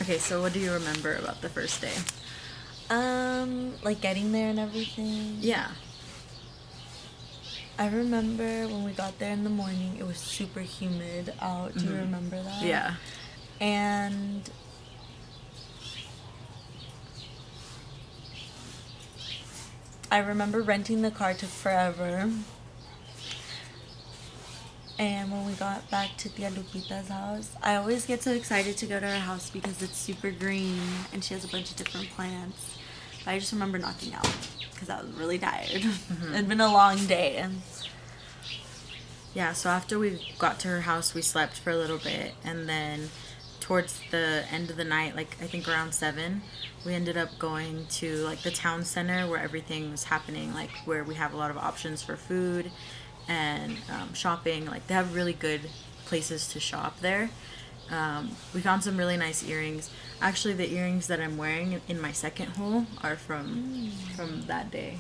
Okay, so what do you remember about the first day? Like getting there and everything. Yeah. I remember when we got there in the morning, it was super humid out. Do you remember that? Yeah. And I remember renting the car took forever. And when we got back to Tia Lupita's house, I always get so excited to go to her house because it's super green and she has a bunch of different plants. But I just remember knocking out because I was really tired. It'd been a long day. Yeah, so after we got to her house, we slept for a little bit, and then towards the end of the night, like I think around 7, we ended up going to like the town center where everything was happening, like where we have a lot of options for food and shopping. Like they have really good places to shop there. We found some really nice earrings. Actually, the earrings that I'm wearing in my second hole are from that day.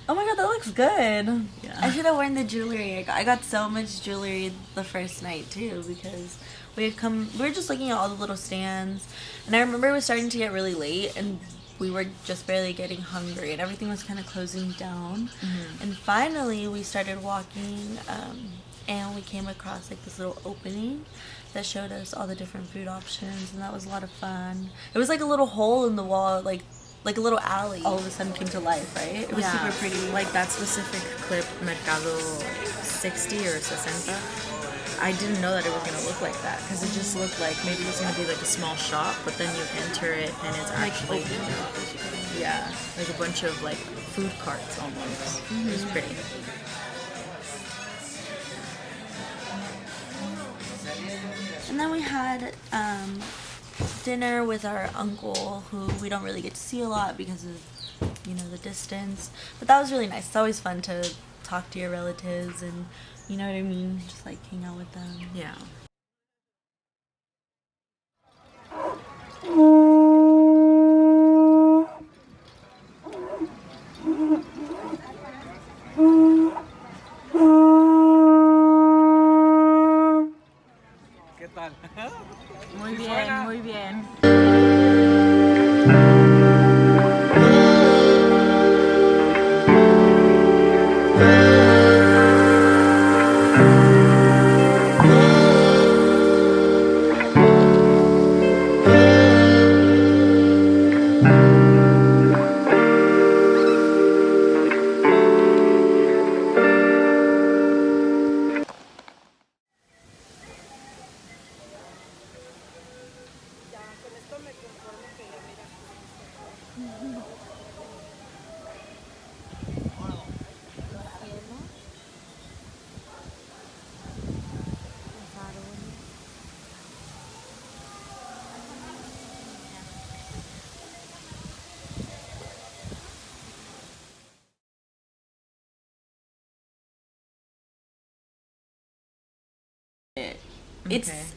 Oh my god, that looks good. Yeah. I should have worn the jewelry. I got so much jewelry the first night too because we were just looking at all the little stands, and I remember it was starting to get really late and we were just barely getting hungry and everything was kind of closing down. And finally we started walking, and we came across like this little opening that showed us all the different food options, and that was a lot of fun. It was like a little hole in the wall, like a little alley all of a sudden came to life, right? It was super pretty. Like that specific clip, Mercado 60 or 60. I didn't know that it was going to look like that because it just looked like maybe it's going to be like a small shop, but then you enter it and it's actually, yeah, like a bunch of like food carts almost. It was pretty. And then we had dinner with our uncle, who we don't really get to see a lot because of, the distance. But that was really nice. It's always fun to talk to your relatives and, you know what I mean? Just like hang out with them. Yeah. ¿Qué tal? Muy bien, muy bien.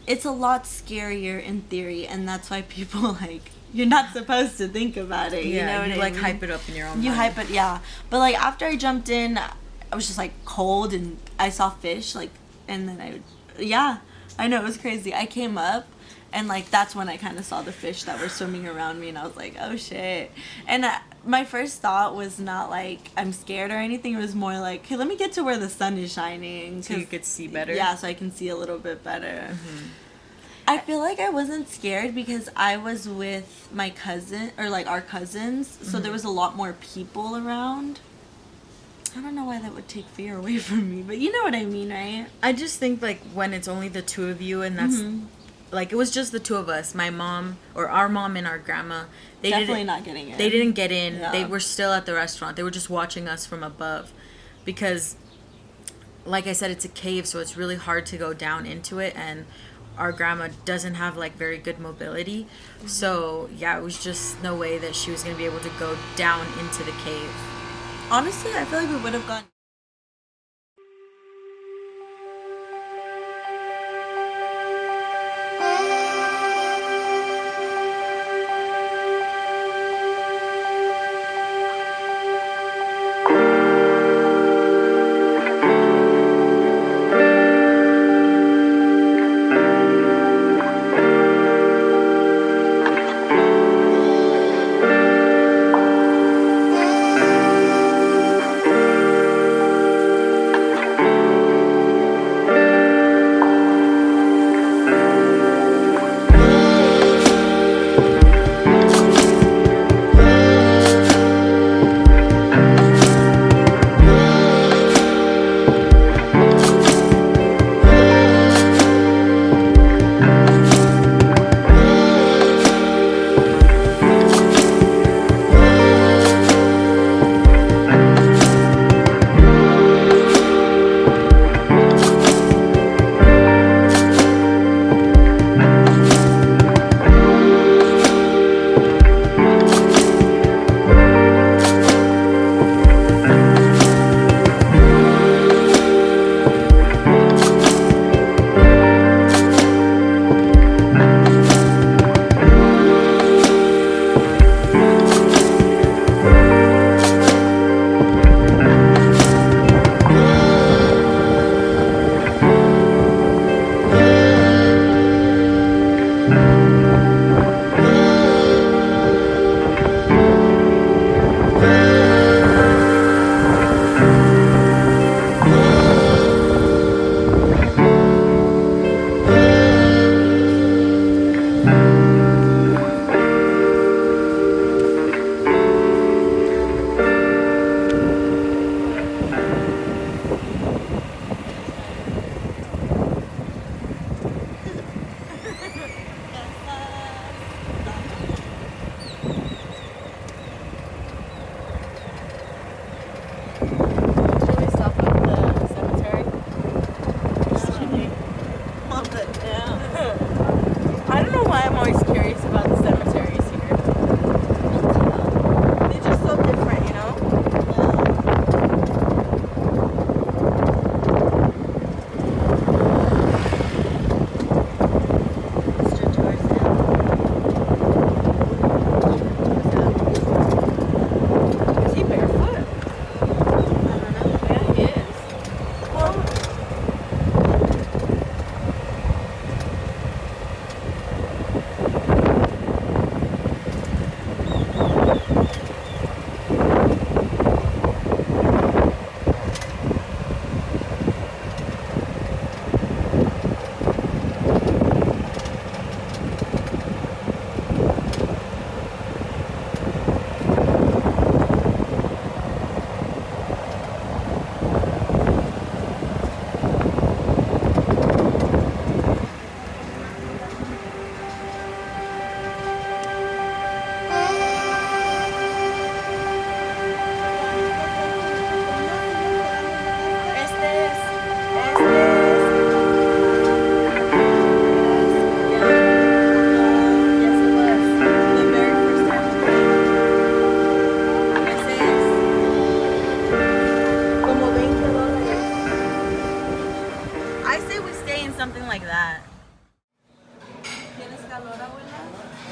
It's a lot scarier in theory, and that's why people like, you're not supposed to think about it. Yeah, you know what you I like mean? hype it up in your own You mind. hype it, yeah. But like after I jumped in, I was just like cold, and I saw fish, like, and then I know, it was crazy. I came up, and like that's when I kind of saw the fish that were swimming around me, and I was like, oh shit. And my first thought was not like I'm scared or anything. It was more like, hey, let me get to where the sun is shining, So you could see better? Yeah, so I can see a little bit better. I feel like I wasn't scared because I was with my cousin, or like our cousins, so there was a lot more people around. I don't know why that would take fear away from me, but you know what I mean, right? I just think like when it's only the two of you and that's like it was just the two of us, my mom or our mom and our grandma. They Definitely not getting in. They didn't get in. Yeah. They were still at the restaurant. They were just watching us from above because like I said, it's a cave, so it's really hard to go down into it, and our grandma doesn't have like very good mobility. So yeah, it was just no way that she was going to be able to go down into the cave. Honestly, I feel like we would have gone.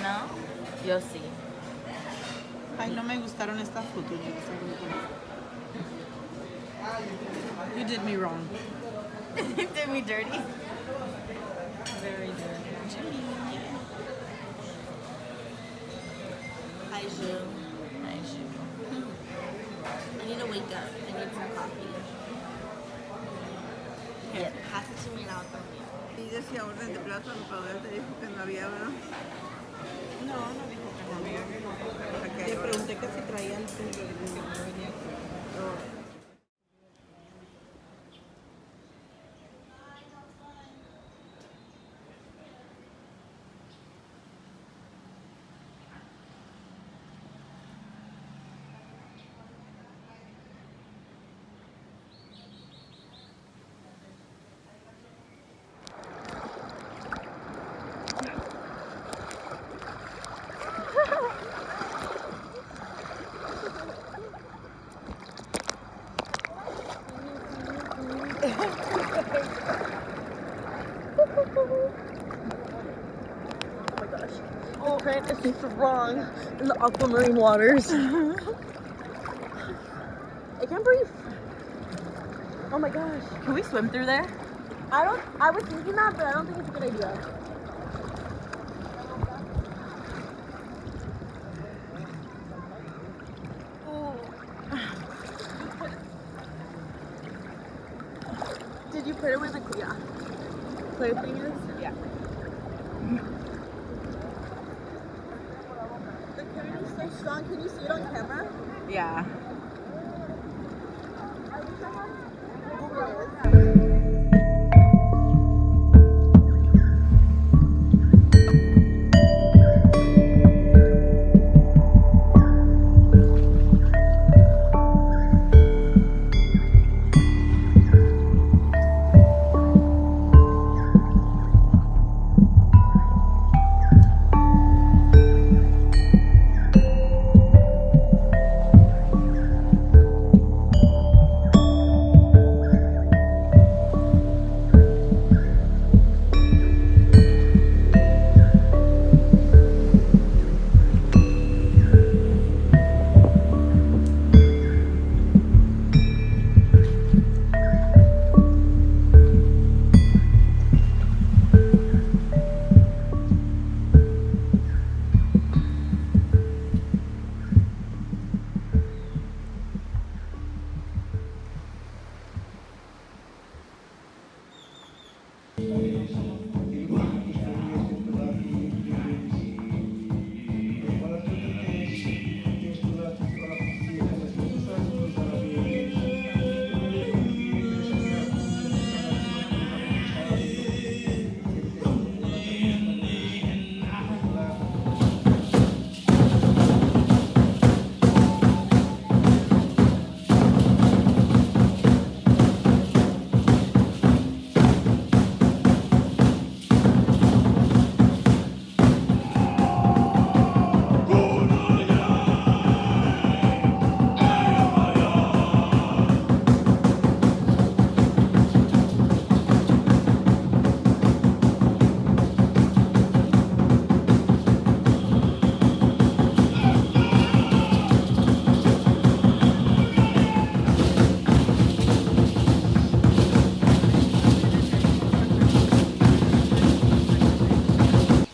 No? Yo sí. Ay, no me gustaron estas fotos. You did me wrong. You did me dirty. Very dirty. Hi, Ju. I need to wake up. I need some coffee. Here, pass it to me and I'll tell you. Y decía orden de plato, mi padre te dijo que no había, ¿verdad? No, no dijo que no había. Okay. Le pregunté que si traían su venía. The current is strong in the aquamarine waters. I can't breathe. Oh my gosh. Can we swim through there? I was thinking that, but I don't think it's a good idea. Did you put it where the clear thing is? Yeah. The current is so strong. Can you see it on camera? Yeah.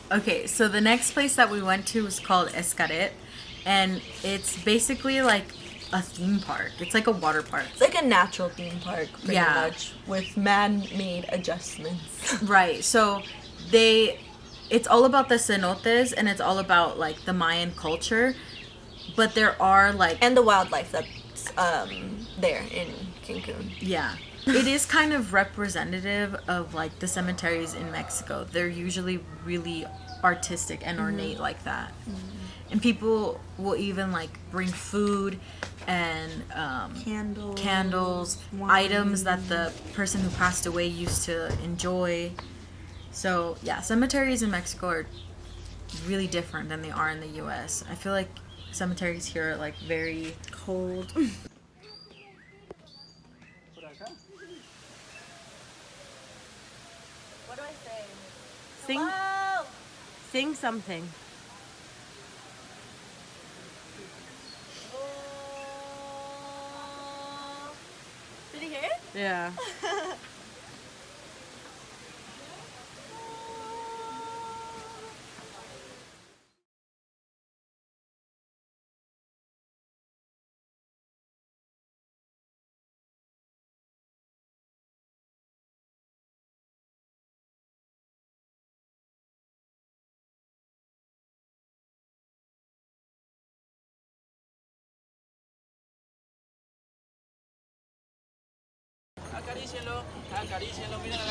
Okay, so the next place that we went to was called Xcaret, and it's basically like a theme park. It's like a water park. It's like a natural theme park, pretty Yeah. much, with man-made adjustments. Right. So it's all about the cenotes and it's all about like the Mayan culture, but there are like And the wildlife that's there in Cancun. yeah. It is kind of representative of like the cemeteries in Mexico. They're usually really artistic and ornate like that. And people will even like bring food and candles, wine. items that the person who passed away used to enjoy. So yeah, cemeteries in Mexico are really different than they are in the US. I feel like cemeteries here are like very Cold. What do I say? Sing, Hello? sing something. Yeah.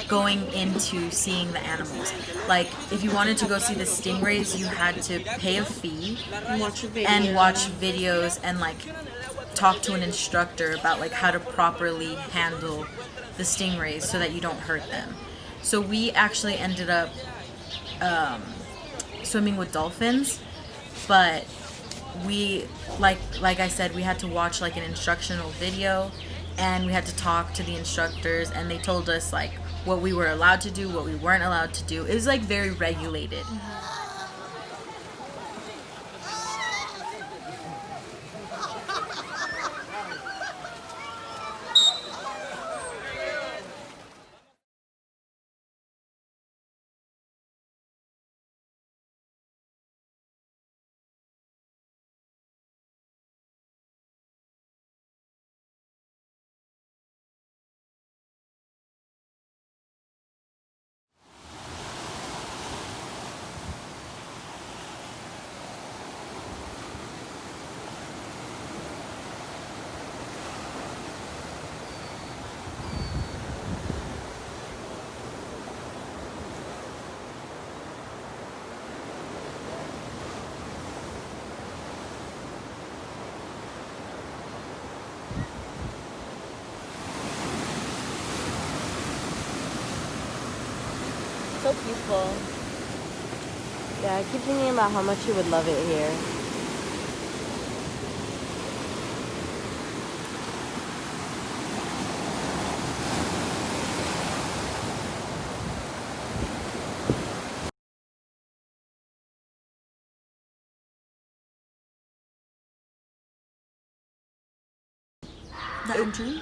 Going into seeing the animals. Like, if you wanted to go see the stingrays, you had to pay a fee and watch videos and like talk to an instructor about like how to properly handle the stingrays so that you don't hurt them. So we actually ended up swimming with dolphins, but we like I said, we had to watch like an instructional video and we had to talk to the instructors and they told us like what we were allowed to do, what we weren't allowed to do. It was like very regulated. So peaceful. Yeah, I keep thinking about how much you would love it here.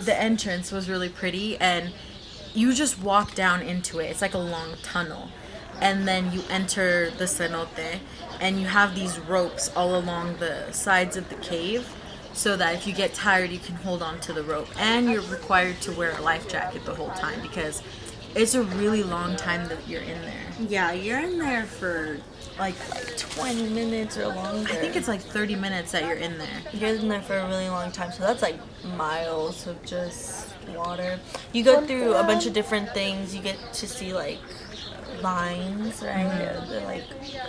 The entrance was really pretty and you just walk down into it. It's like a long tunnel. And then you enter the cenote and you have these ropes all along the sides of the cave so that if you get tired you can hold on to the rope. And you're required to wear a life jacket the whole time because it's a really long time that you're in there. Yeah, you're in there for like 20 minutes or longer. I think it's like 30 minutes that you're in there. You're in there for a really long time, so that's like miles of just water. You go through a bunch of different things. You get to see like vines, right? Mm-hmm. They're like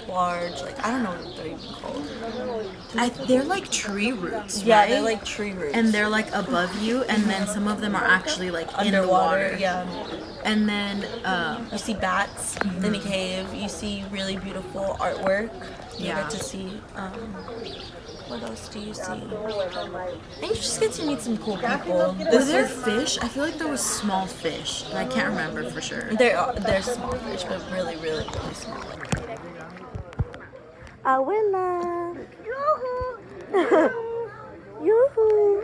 large, like I don't know what they're even called. They're like tree roots, Yeah, right? they're like tree roots. And they're like above you, and then some of them are actually like in the underwater. water. Yeah. And then You see bats in the cave. You see really beautiful artwork. You Yeah. get to see. What else do you see? And you just get to meet some cool people. were there fish? I feel like there was small fish, but I can't remember for sure. They're small fish, but really, really, really small. Abuela! Yoo-hoo! Yoo-hoo!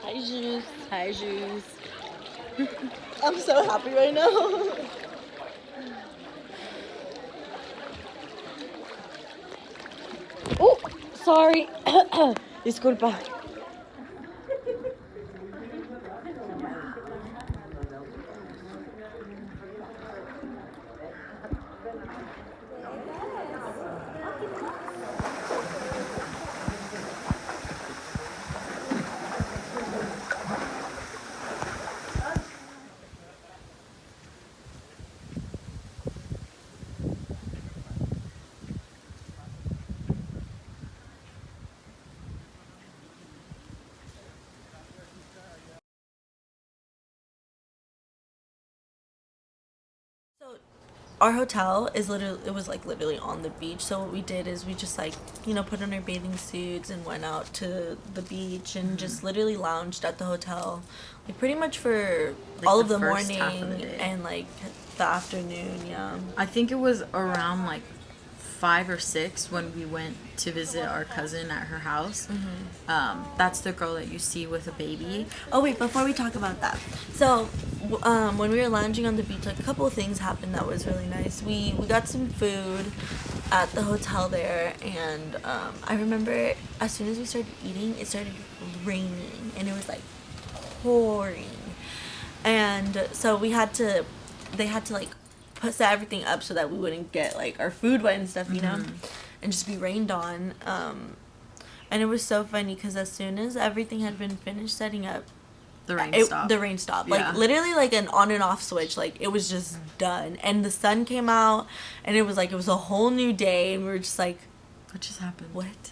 Hi, Juice. Hi, Juice. I'm so happy right now. Oh, sorry. Disculpa. So, our hotel is literally on the beach. So what we did is we just like, put on our bathing suits and went out to the beach and just literally lounged at the hotel, like pretty much for Like all the of the first half morning of the day. and like the afternoon. Yeah. I think it was around like 5 or 6 when we went to visit our cousin at her house. That's the girl that you see with a baby. Oh wait, before we talk about that, so when we were lounging on the beach, like a couple of things happened that was really nice. We got some food at the hotel there, and I remember as soon as we started eating, it started raining, and it was like pouring, and so they had to like set everything up so that we wouldn't get like our food wet and stuff, you know, and just be rained on. And it was so funny because as soon as everything had been finished setting up, the rain stopped. Like literally like an on and off switch. Like it was just done, and the sun came out, and it was a whole new day, and we were just like, what just happened? What?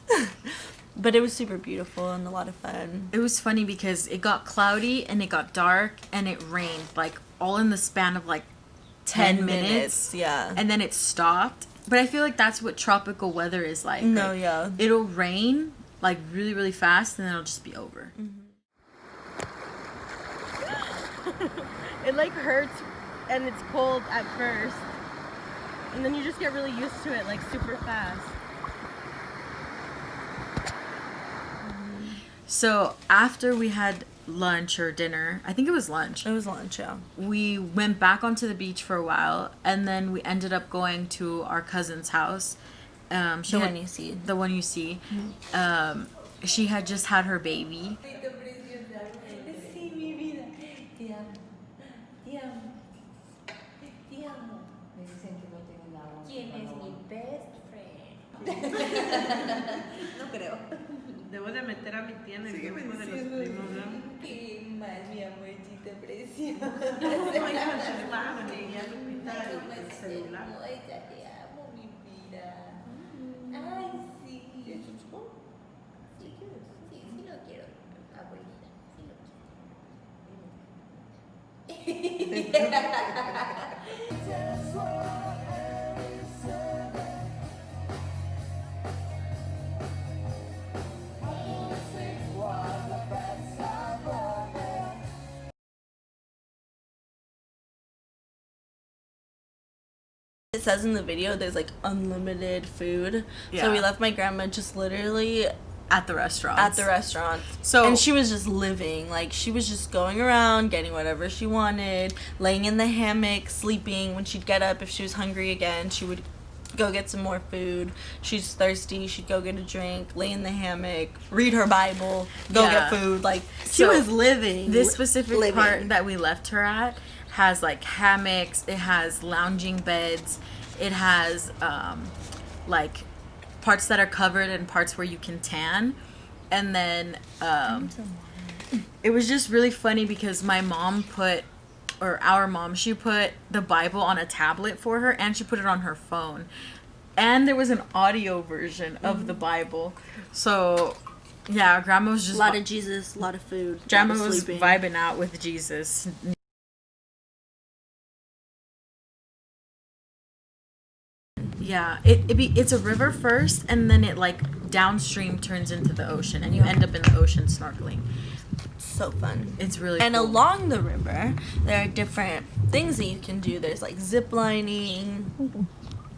But it was super beautiful and a lot of fun. It was funny because it got cloudy and it got dark and it rained like all in the span of like 10 minutes. Yeah. And then it stopped. But I feel like that's what tropical weather is like. No, like, yeah. It'll rain like really, really fast and then it'll just be over. It like hurts and it's cold at first. And then you just get really used to it like super fast. So after we had lunch or dinner, I think it was lunch. It was lunch, yeah. We went back onto the beach for a while, and then we ended up going to our cousin's house. The one you see. The one you see. She had just had her baby. No creo. Debo de meter a mi tía en el grupo de los primos, ¿no? ¿Qué más, mi amorcita preciosa? No, ella no es madre, ella Lupita el celular. Ella te amo, mi vida. Ay, sí. ¿Quieres un chupón? Sí, sí lo quiero, abuelita. Sí lo quiero. It says in the video there's like unlimited food. Yeah. So we left my grandma just literally At the restaurant. So and she was just living. Like she was just going around getting whatever she wanted, laying in the hammock, sleeping. When she'd get up, if she was hungry again, she would go get some more food. She's thirsty, she'd go get a drink, lay in the hammock, read her Bible, go get food. Like she was living. This specific part that we left her at has like hammocks, it has lounging beds, it has like parts that are covered and parts where you can tan. And then it was just really funny because our mom, she put the Bible on a tablet for her and she put it on her phone. And there was an audio version of the Bible. So yeah, grandma was just a lot of Jesus, a lot of food. Grandma was vibing out with Jesus. Yeah, it's a river first, and then it like downstream turns into the ocean, and you end up in the ocean snorkeling. So fun. It's really and cool. Along the river, there are different things that you can do. There's like zip lining,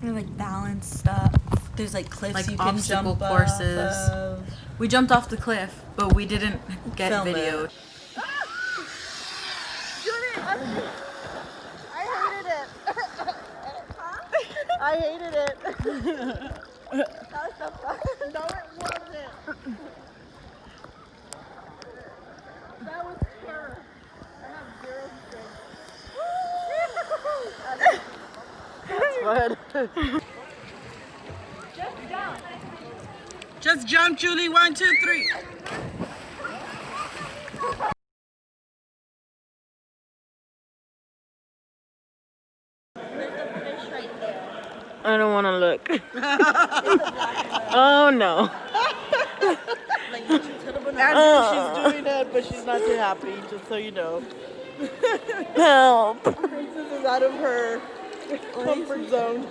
there's like balance stuff. There's like cliffs like you can obstacle jump courses. Off of. We jumped off the cliff, but we didn't get Film video. it. I hated it. That was so fun. No, it wasn't. That was terror. I have zero strength. That's fun. Just jump, Julie. 1, 2, 3. I don't want to look. Oh no. She's doing it, but she's not too happy, just so you know. Help. Princess is out of her comfort zone.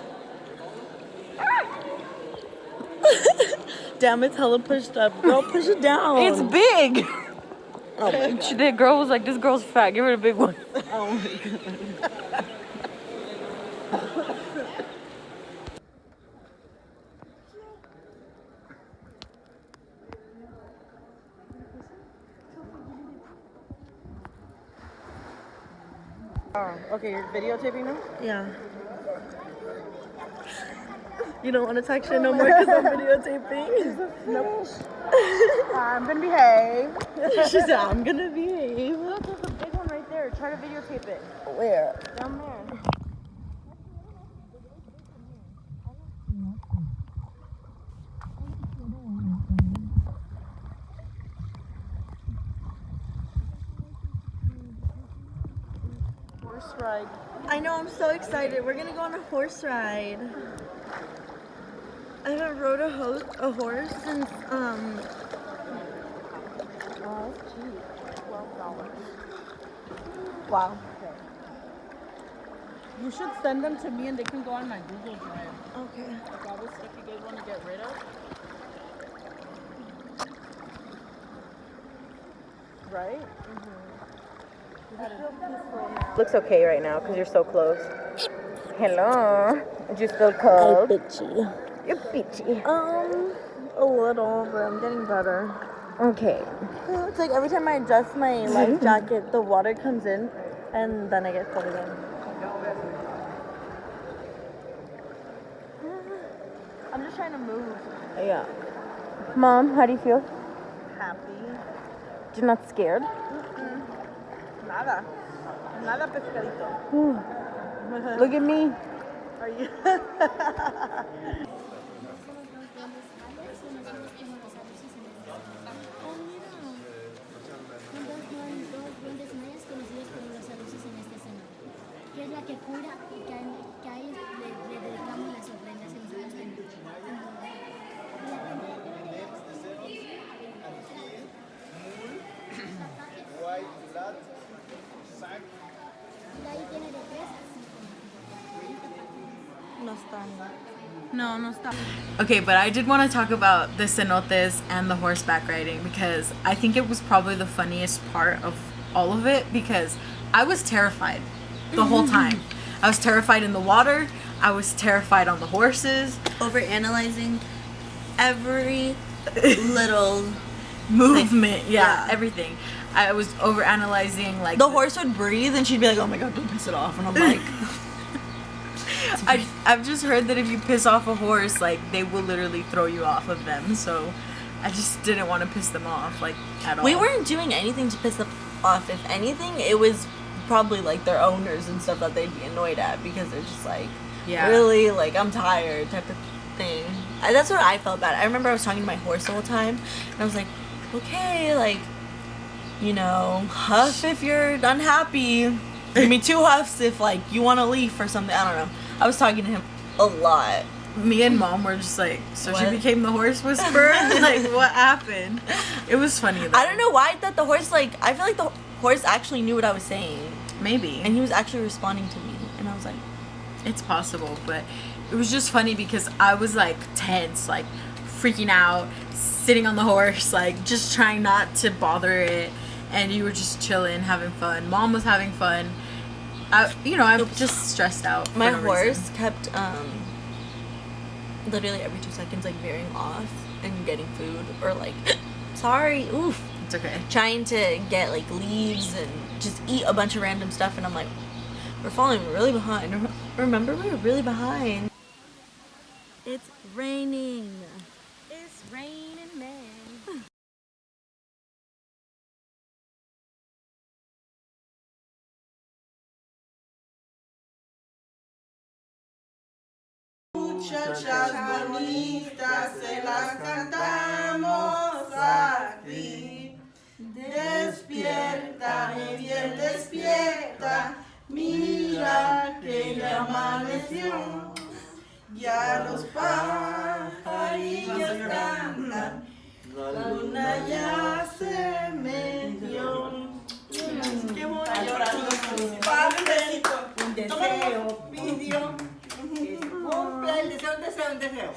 Damn, it's hella pushed up. Girl, push it down. It's big. Oh my God. The girl was like, this girl's fat. Give her the big one. Oh my God. Oh, okay, you're videotaping them? Yeah. You don't want to talk shit no more because I'm videotaping? Nope. I'm gonna behave. She said, I'm gonna behave. Look, there's a big one right there. Try to videotape it. Where? Down there. Horse ride. I know, I'm so excited. We're gonna go on a horse ride. I haven't rode a horse since, Oh, that's cheap. $12. wow. Okay. You should send them to me and they can go on my Google Drive. Okay. Like all this stuff you guys want to get rid of. Right? Looks okay right now because you're so close. Hello. Is you still cold? bitchy. You're bitchy. A little, but I'm getting better. Okay. It's like every time I adjust my life jacket, the water comes in, and then I get cold again. I'm just trying to move. Yeah. Mom, how do you feel? Happy. You're not scared? Nada. Nada pescadito. Look at me. Are you? Duendes mayas conocidos como los saluces en esta zona, que es la que cura y que a ellos le dedicamos las ofrendas en sus templos. Y ahí tiene de 3 a 5. No están. No, no, stop. Okay, but I did want to talk about the cenotes and the horseback riding because I think it was probably the funniest part of all of it because I was terrified the whole time. I was terrified in the water. I was terrified on the horses. Overanalyzing every little Movement, yeah, Yeah. everything. I was overanalyzing like The horse would breathe and she'd be like, oh my god, don't piss it off. And I'm like, I've just heard that if you piss off a horse, like they will literally throw you off of them. So I just didn't want to piss them off, like at all. we weren't doing anything to piss them off. If anything, it was probably like their owners and stuff that they'd be annoyed at because they're just like, Yeah. really, like I'm tired type of thing. That's what I felt bad. I remember I was talking to my horse the whole time and I was like, okay, like, you know, huff if you're unhappy. Give me 2 huffs if like you want to leave or something. I don't know. I was talking to him a lot. Me and Mom were just like, so What? she became the horse whisperer? Like, what happened? It was funny though. I don't know why I thought the horse, like, I feel like the horse actually knew what I was saying. Maybe. And he was actually responding to me. And I was like, It's possible, but it was just funny because I was like tense, like freaking out, sitting on the horse, like just trying not to bother it. And you were just chilling, having fun. Mom was having fun. I'm just stressed out. for my no horse reason. kept, literally every 2 seconds, like, veering off and getting food. Or, like, sorry, oof. It's okay. Trying to get, like, leaves and just eat a bunch of random stuff. And I'm like, we're falling really behind. Remember, we were really behind. It's raining. It's raining, man. Muchachas bonitas, se las cantamos aquí. Despierta, bien despierta, mira que ya amaneció. Ya los pajarillos cantan, la luna ya se metió. Qué bonito. Padre, un deseo pidió. Cumpla el deseo, un deseo, un deseo.